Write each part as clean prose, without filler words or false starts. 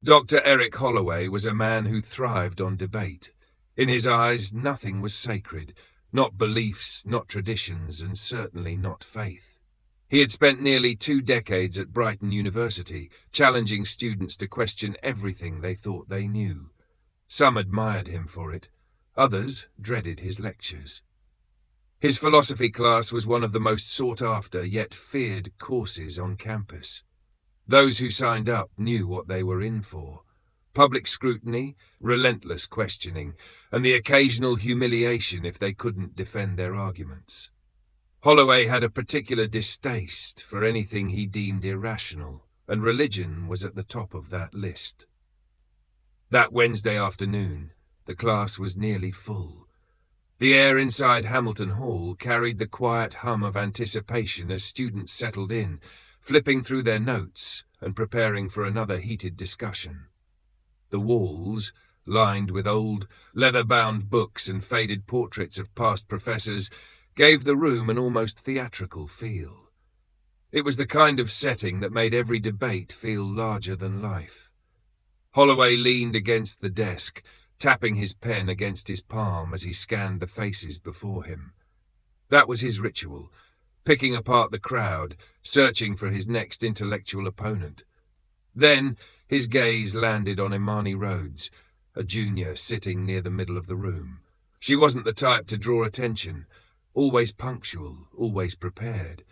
Dr. Eric Holloway was a man who thrived on debate. In his eyes, nothing was sacred, not beliefs, not traditions, and certainly not faith. He had spent nearly 2 decades at Brighton University, challenging students to question everything they thought they knew. Some admired him for it, others dreaded his lectures. His philosophy class was one of the most sought-after yet feared courses on campus. Those who signed up knew what they were in for: public scrutiny, relentless questioning, and the occasional humiliation if they couldn't defend their arguments. Holloway had a particular distaste for anything he deemed irrational, and religion was at the top of that list. That Wednesday afternoon, the class was nearly full. The air inside Hamilton Hall carried the quiet hum of anticipation as students settled in, flipping through their notes and preparing for another heated discussion. The walls, lined with old, leather-bound books and faded portraits of past professors, gave the room an almost theatrical feel. It was the kind of setting that made every debate feel larger than life. Holloway leaned against the desk, tapping his pen against his palm as he scanned the faces before him. That was his ritual, picking apart the crowd, searching for his next intellectual opponent. Then his gaze landed on Imani Rhodes, a junior sitting near the middle of the room. She wasn't the type to draw attention, always punctual, always prepared.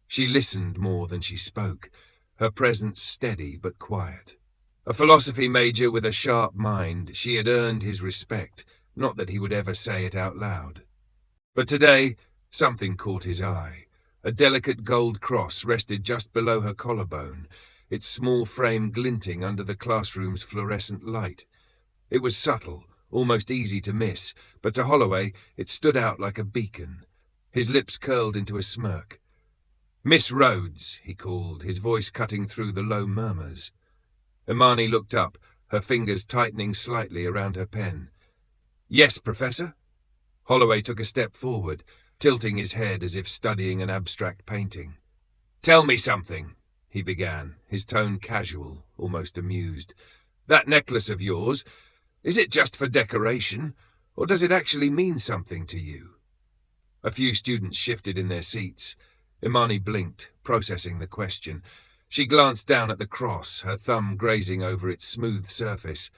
She listened more than she spoke, her presence steady but quiet. A philosophy major with a sharp mind, she had earned his respect, not that he would ever say it out loud. But today, something caught his eye. A delicate gold cross rested just below her collarbone, its small frame glinting under the classroom's fluorescent light. It was subtle, almost easy to miss, but to Holloway it stood out like a beacon. His lips curled into a smirk. "Miss Rhodes," he called, his voice cutting through the low murmurs. Imani looked up, her fingers tightening slightly around her pen. "Yes, Professor?" Holloway took a step forward, tilting his head as if studying an abstract painting. "Tell me something," he began, his tone casual, almost amused. "That necklace of yours, is it just for decoration, or does it actually mean something to you?" A few students shifted in their seats. Imani blinked, processing the question. She glanced down at the cross, her thumb grazing over its smooth surface.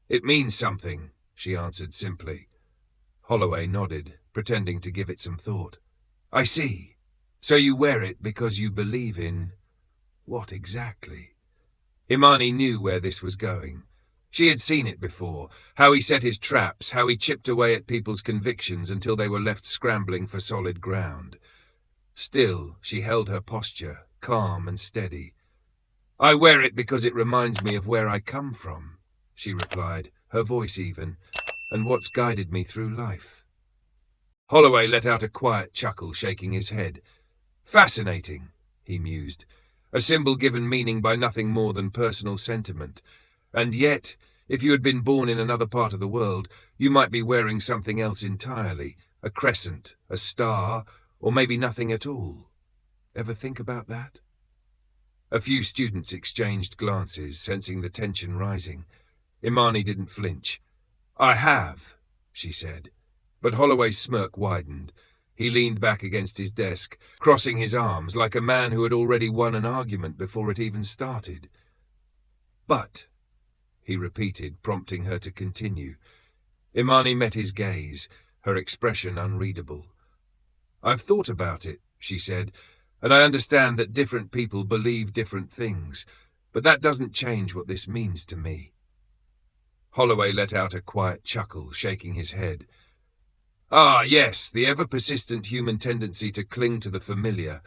"It means something," she answered simply. Holloway nodded, pretending to give it some thought. "I see. So you wear it because you believe in... what exactly?" Imani knew where this was going. She had seen it before, how he set his traps, how he chipped away at people's convictions until they were left scrambling for solid ground. Still, she held her posture, calm and steady. "I wear it because it reminds me of where I come from," she replied, her voice even, "and what's guided me through life." Holloway let out a quiet chuckle, shaking his head. "Fascinating," he mused. "A symbol given meaning by nothing more than personal sentiment. And yet, if you had been born in another part of the world, you might be wearing something else entirely, a crescent, a star, or maybe nothing at all. Ever think about that?" A few students exchanged glances, sensing the tension rising. Imani didn't flinch. "I have," she said. But Holloway's smirk widened. He leaned back against his desk, crossing his arms like a man who had already won an argument before it even started. "But," he repeated, prompting her to continue. Imani met his gaze, her expression unreadable. "I've thought about it," she said, "and I understand that different people believe different things, but that doesn't change what this means to me." Holloway let out a quiet chuckle, shaking his head. "Ah, yes, the ever-persistent human tendency to cling to the familiar.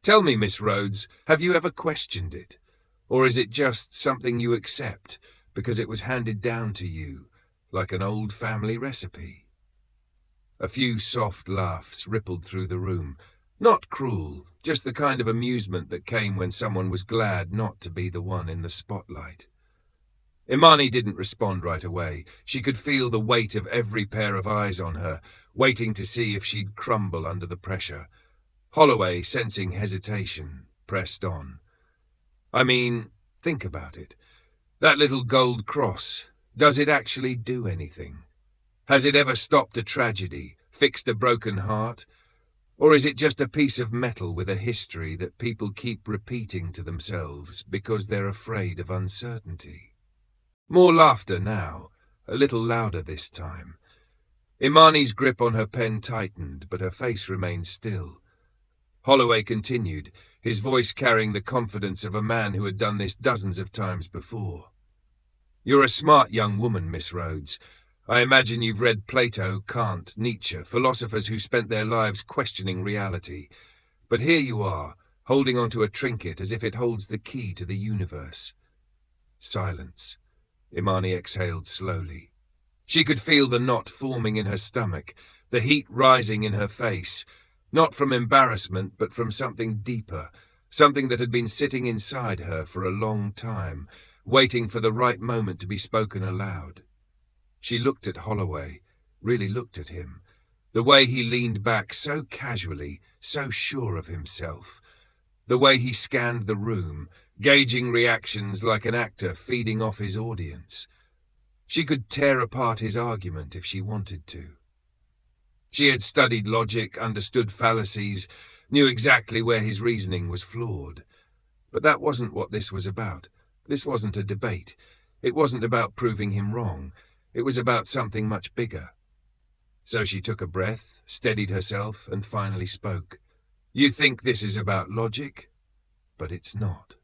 Tell me, Miss Rhodes, have you ever questioned it? Or is it just something you accept because it was handed down to you, like an old family recipe?" A few soft laughs rippled through the room. Not cruel, just the kind of amusement that came when someone was glad not to be the one in the spotlight. Imani didn't respond right away. She could feel the weight of every pair of eyes on her, waiting to see if she'd crumble under the pressure. Holloway, sensing hesitation, pressed on. "I mean, think about it. That little gold cross, does it actually do anything? Has it ever stopped a tragedy, fixed a broken heart? Or is it just a piece of metal with a history that people keep repeating to themselves because they're afraid of uncertainty? More laughter now, a little louder this time. Imani's grip on her pen tightened, but her face remained still. Holloway continued, his voice carrying the confidence of a man who had done this dozens of times before. You're a smart young woman, Miss Rhodes. I imagine you've read Plato, Kant, Nietzsche, philosophers who spent their lives questioning reality. But here you are, holding onto a trinket as if it holds the key to the universe. Silence. Imani exhaled slowly. She could feel the knot forming in her stomach, the heat rising in her face, not from embarrassment but from something deeper, something that had been sitting inside her for a long time, waiting for the right moment to be spoken aloud. She looked at Holloway, really looked at him, the way he leaned back so casually, so sure of himself, the way he scanned the room, gauging reactions like an actor feeding off his audience. She could tear apart his argument if she wanted to. She had studied logic, understood fallacies, knew exactly where his reasoning was flawed. But that wasn't what this was about. This wasn't a debate. It wasn't about proving him wrong. It was about something much bigger. So she took a breath, steadied herself, and finally spoke. You think this is about logic? But it's not.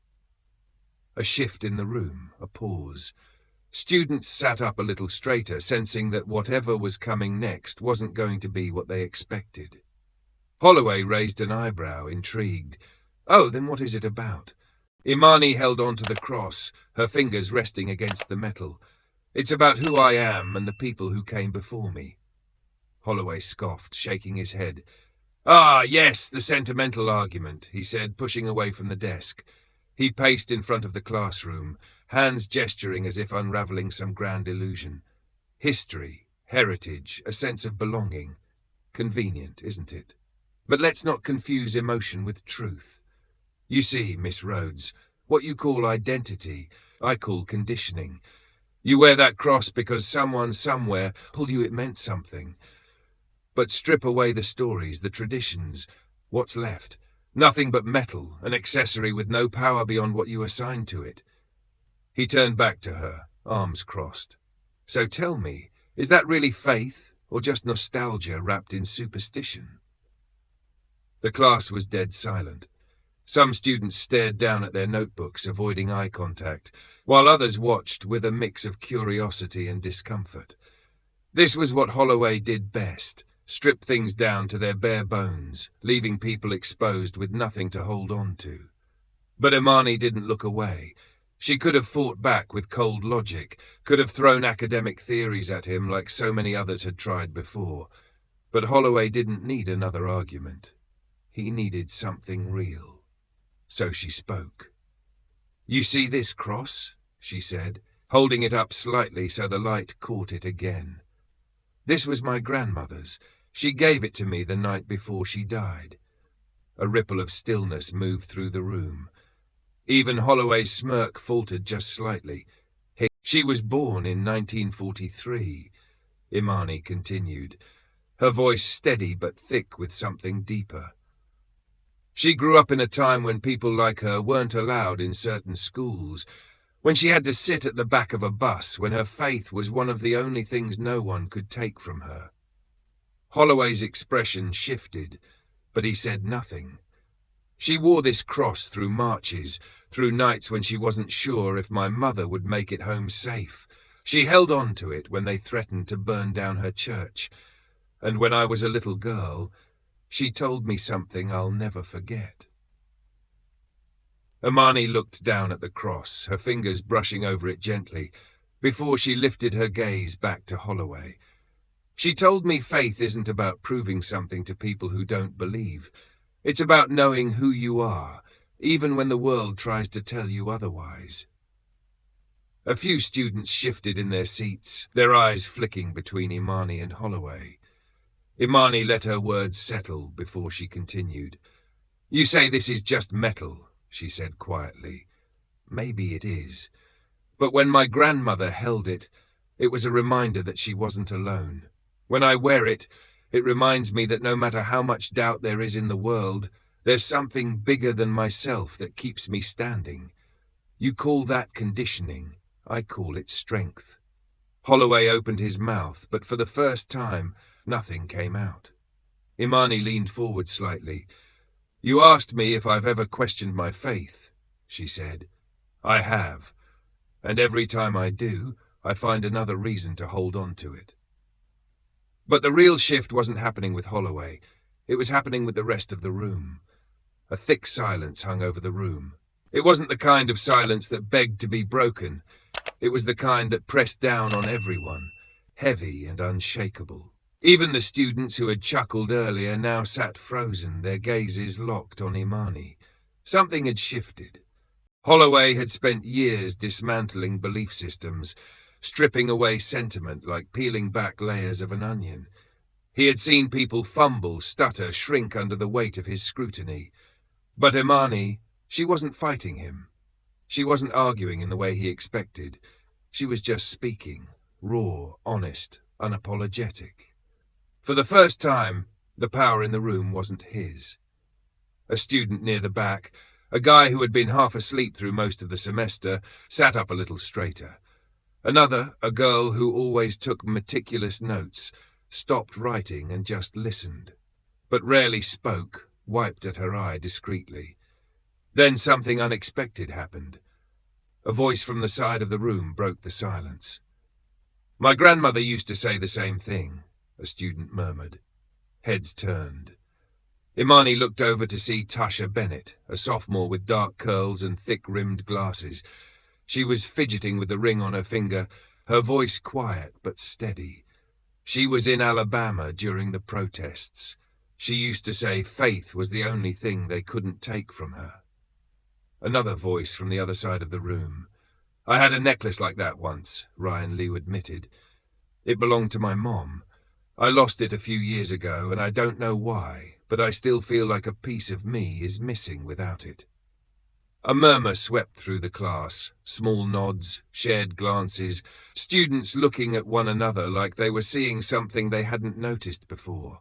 A shift in the room, a pause. Students sat up a little straighter, sensing that whatever was coming next wasn't going to be what they expected. Holloway raised an eyebrow, intrigued. Oh, then what is it about? Imani held on to the cross, her fingers resting against the metal. It's about who I am and the people who came before me. Holloway scoffed, shaking his head. Ah, yes, the sentimental argument, he said, pushing away from the desk. He paced in front of the classroom, hands gesturing as if unravelling some grand illusion. History, heritage, a sense of belonging. Convenient, isn't it? But let's not confuse emotion with truth. You see, Miss Rhodes, what you call identity, I call conditioning. You wear that cross because someone somewhere told you it meant something. But strip away the stories, the traditions. What's left? Nothing but metal, an accessory with no power beyond what you assign to it. He turned back to her, arms crossed. So tell me, is that really faith, or just nostalgia wrapped in superstition? The class was dead silent. Some students stared down at their notebooks, avoiding eye contact, while others watched with a mix of curiosity and discomfort. This was what Holloway did best, strip things down to their bare bones, leaving people exposed with nothing to hold on to. But Imani didn't look away. She could have fought back with cold logic, could have thrown academic theories at him like so many others had tried before. But Holloway didn't need another argument. He needed something real. So she spoke. You see this cross? She said, holding it up slightly so the light caught it again. This was my grandmother's. She gave it to me the night before she died. A ripple of stillness moved through the room. Even Holloway's smirk faltered just slightly. She was born in 1943, Imani continued, her voice steady but thick with something deeper. She grew up in a time when people like her weren't allowed in certain schools, when she had to sit at the back of a bus, when her faith was one of the only things no one could take from her. Holloway's expression shifted, but he said nothing. She wore this cross through marches, through nights when she wasn't sure if my mother would make it home safe. She held on to it when they threatened to burn down her church. And when I was a little girl, she told me something I'll never forget. Imani looked down at the cross, her fingers brushing over it gently, before she lifted her gaze back to Holloway. She told me faith isn't about proving something to people who don't believe. It's about knowing who you are, even when the world tries to tell you otherwise. A few students shifted in their seats, their eyes flicking between Imani and Holloway. Imani let her words settle before she continued. You say this is just metal, she said quietly. Maybe it is. But when my grandmother held it, it was a reminder that she wasn't alone. When I wear it, it reminds me that no matter how much doubt there is in the world, there's something bigger than myself that keeps me standing. You call that conditioning. I call it strength. Holloway opened his mouth, but for the first time, nothing came out. Imani leaned forward slightly. "You asked me if I've ever questioned my faith," she said. "I have. And every time I do, I find another reason to hold on to it." But the real shift wasn't happening with Holloway. It was happening with the rest of the room. A thick silence hung over the room. It wasn't the kind of silence that begged to be broken. It was the kind that pressed down on everyone, heavy and unshakable. Even the students who had chuckled earlier now sat frozen, their gazes locked on Imani. Something had shifted. Holloway had spent years dismantling belief systems, stripping away sentiment like peeling back layers of an onion. He had seen people fumble, stutter, shrink under the weight of his scrutiny. But Imani, she wasn't fighting him. She wasn't arguing in the way he expected. She was just speaking, raw, honest, unapologetic. For the first time, the power in the room wasn't his. A student near the back, a guy who had been half asleep through most of the semester, sat up a little straighter. Another, a girl who always took meticulous notes, stopped writing and just listened, but rarely spoke, wiped at her eye discreetly. Then something unexpected happened. A voice from the side of the room broke the silence. "My grandmother used to say the same thing," a student murmured. Heads turned. Imani looked over to see Tasha Bennett, a sophomore with dark curls and thick-rimmed glasses. She was fidgeting with the ring on her finger, her voice quiet but steady. She was in Alabama during the protests. She used to say faith was the only thing they couldn't take from her. Another voice from the other side of the room. "I had a necklace like that once," Ryan Liu admitted. "It belonged to my mom. I lost it a few years ago, and I don't know why, but I still feel like a piece of me is missing without it." A murmur swept through the class, small nods, shared glances, students looking at one another like they were seeing something they hadn't noticed before.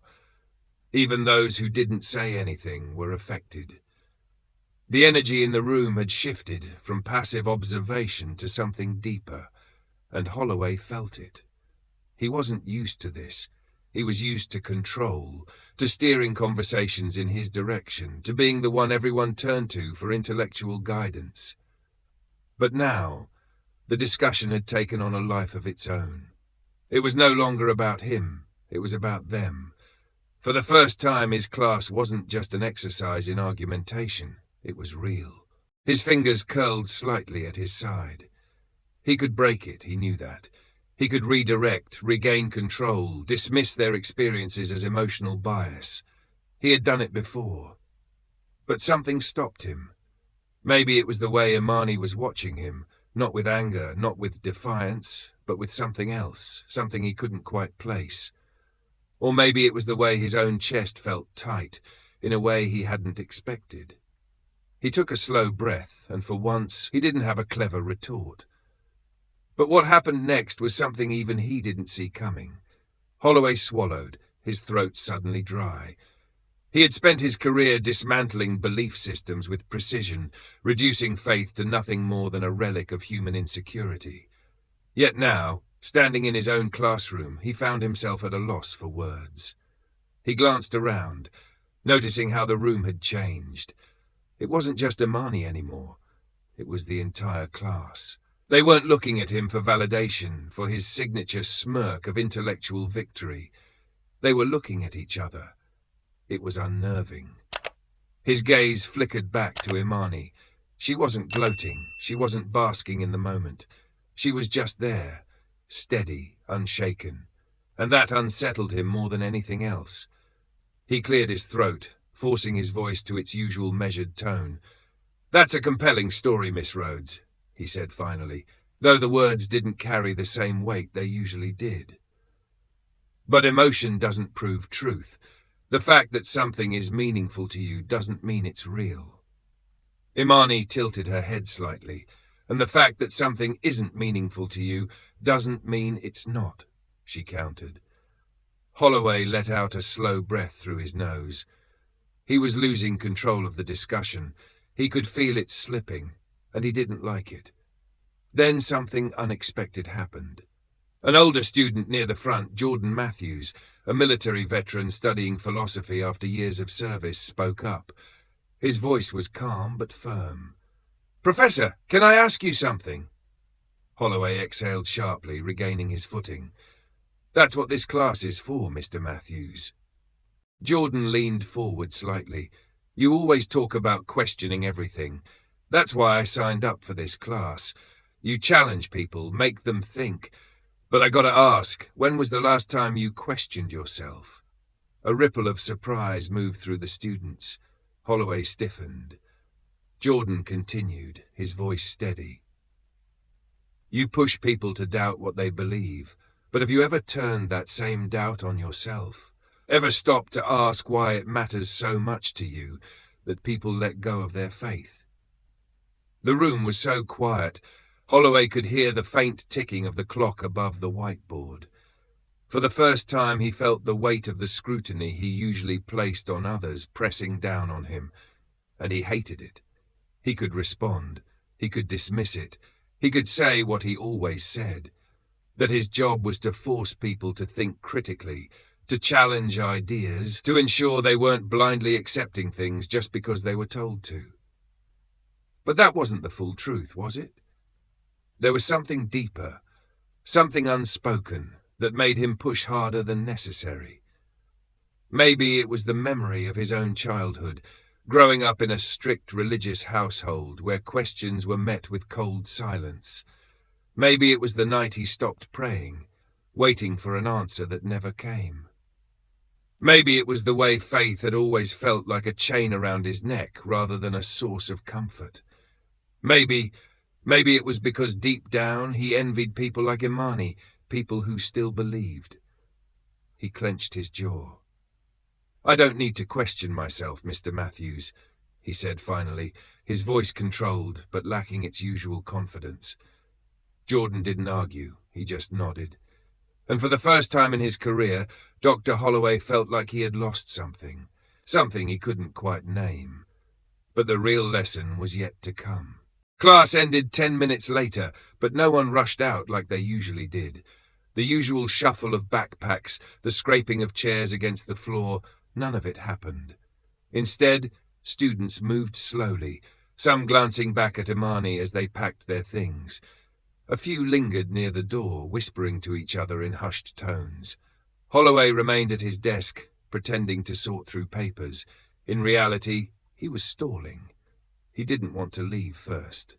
Even those who didn't say anything were affected. The energy in the room had shifted from passive observation to something deeper, and Holloway felt it. He wasn't used to this. He was used to control, to steering conversations in his direction, to being the one everyone turned to for intellectual guidance. But now, the discussion had taken on a life of its own. It was no longer about him, it was about them. For the first time, his class wasn't just an exercise in argumentation, it was real. His fingers curled slightly at his side. He could break it, he knew that. He could redirect, regain control, dismiss their experiences as emotional bias. He had done it before. But something stopped him. Maybe it was the way Imani was watching him, not with anger, not with defiance, but with something else, something he couldn't quite place. Or maybe it was the way his own chest felt tight, in a way he hadn't expected. He took a slow breath, and for once he didn't have a clever retort. But what happened next was something even he didn't see coming. Holloway swallowed, his throat suddenly dry. He had spent his career dismantling belief systems with precision, reducing faith to nothing more than a relic of human insecurity. Yet now, standing in his own classroom, he found himself at a loss for words. He glanced around, noticing how the room had changed. It wasn't just Imani anymore. It was the entire class. They weren't looking at him for validation, for his signature smirk of intellectual victory. They were looking at each other. It was unnerving. His gaze flickered back to Imani. She wasn't gloating. She wasn't basking in the moment. She was just there, steady, unshaken. And that unsettled him more than anything else. He cleared his throat, forcing his voice to its usual measured tone. "That's a compelling story, Miss Rhodes," he said finally, though the words didn't carry the same weight they usually did. But emotion doesn't prove truth. The fact that something is meaningful to you doesn't mean it's real. Imani tilted her head slightly, And the fact that something isn't meaningful to you doesn't mean it's not, she countered. Holloway let out a slow breath through his nose. He was losing control of the discussion. He could feel it slipping, and he didn't like it. Then something unexpected happened. An older student near the front, Jordan Matthews, a military veteran studying philosophy after years of service, spoke up. His voice was calm but firm. "Professor, can I ask you something?" Holloway exhaled sharply, regaining his footing. "That's what this class is for, Mr. Matthews." Jordan leaned forward slightly. "You always talk about questioning everything. That's why I signed up for this class. You challenge people, make them think. But I gotta ask, when was the last time you questioned yourself?" A ripple of surprise moved through the students. Holloway stiffened. Jordan continued, his voice steady. "You push people to doubt what they believe, but have you ever turned that same doubt on yourself? Ever stopped to ask why it matters so much to you that people let go of their faith?" The room was so quiet, Holloway could hear the faint ticking of the clock above the whiteboard. For the first time he felt the weight of the scrutiny he usually placed on others pressing down on him, and he hated it. He could respond. He could dismiss it. He could say what he always said, that his job was to force people to think critically, to challenge ideas, to ensure they weren't blindly accepting things just because they were told to. But that wasn't the full truth, was it? There was something deeper, something unspoken, that made him push harder than necessary. Maybe it was the memory of his own childhood, growing up in a strict religious household where questions were met with cold silence. Maybe it was the night he stopped praying, waiting for an answer that never came. Maybe it was the way faith had always felt like a chain around his neck rather than a source of comfort. Maybe it was because deep down he envied people like Imani, people who still believed. He clenched his jaw. "I don't need to question myself, Mr. Matthews," he said finally, his voice controlled but lacking its usual confidence. Jordan didn't argue, he just nodded. And for the first time in his career, Dr. Holloway felt like he had lost something he couldn't quite name. But the real lesson was yet to come. Class ended 10 minutes later, but no one rushed out like they usually did. The usual shuffle of backpacks, the scraping of chairs against the floor, none of it happened. Instead, students moved slowly, some glancing back at Imani as they packed their things. A few lingered near the door, whispering to each other in hushed tones. Holloway remained at his desk, pretending to sort through papers. In reality, he was stalling. He didn't want to leave first.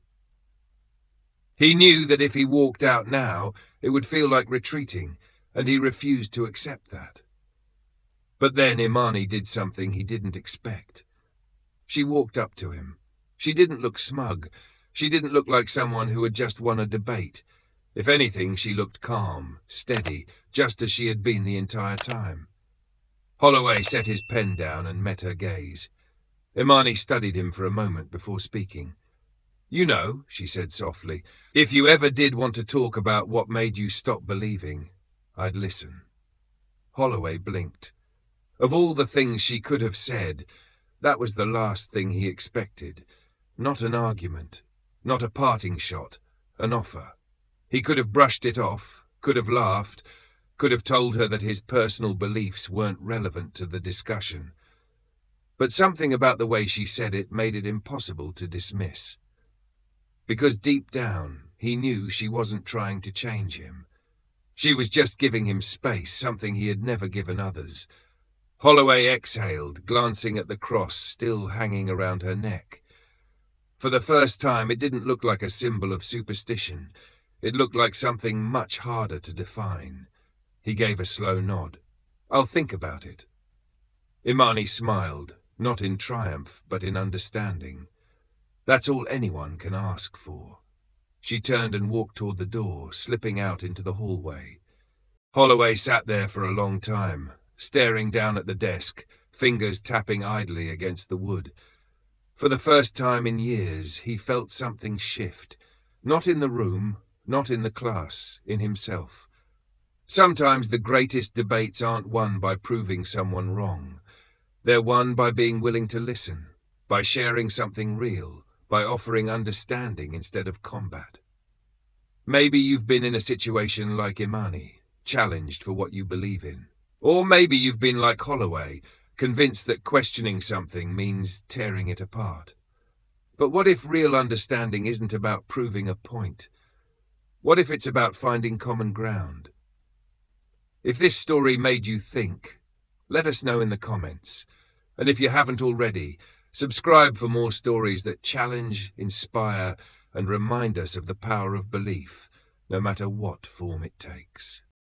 He knew that if he walked out now, it would feel like retreating, and he refused to accept that. But then Imani did something he didn't expect. She walked up to him. She didn't look smug. She didn't look like someone who had just won a debate. If anything, she looked calm, steady, just as she had been the entire time. Holloway set his pen down and met her gaze. Imani studied him for a moment before speaking. "You know," she said softly, "if you ever did want to talk about what made you stop believing, I'd listen." Holloway blinked. Of all the things she could have said, that was the last thing he expected. Not an argument, not a parting shot, an offer. He could have brushed it off, could have laughed, could have told her that his personal beliefs weren't relevant to the discussion. But something about the way she said it made it impossible to dismiss. Because deep down, he knew she wasn't trying to change him. She was just giving him space, something he had never given others. Holloway exhaled, glancing at the cross still hanging around her neck. For the first time, it didn't look like a symbol of superstition. It looked like something much harder to define. He gave a slow nod. "I'll think about it." Imani smiled, not in triumph, but in understanding. That's all anyone can ask for. She turned and walked toward the door, slipping out into the hallway. Holloway sat there for a long time, staring down at the desk, fingers tapping idly against the wood. For the first time in years, he felt something shift, Not in the room, not in the class, in himself. Sometimes the greatest debates aren't won by proving someone wrong. They're won by being willing to listen, by sharing something real, by offering understanding instead of combat. Maybe you've been in a situation like Imani, challenged for what you believe in. Or maybe you've been like Holloway, convinced that questioning something means tearing it apart. But what if real understanding isn't about proving a point? What if it's about finding common ground? If this story made you think, let us know in the comments. And if you haven't already, subscribe for more stories that challenge, inspire, and remind us of the power of belief, no matter what form it takes.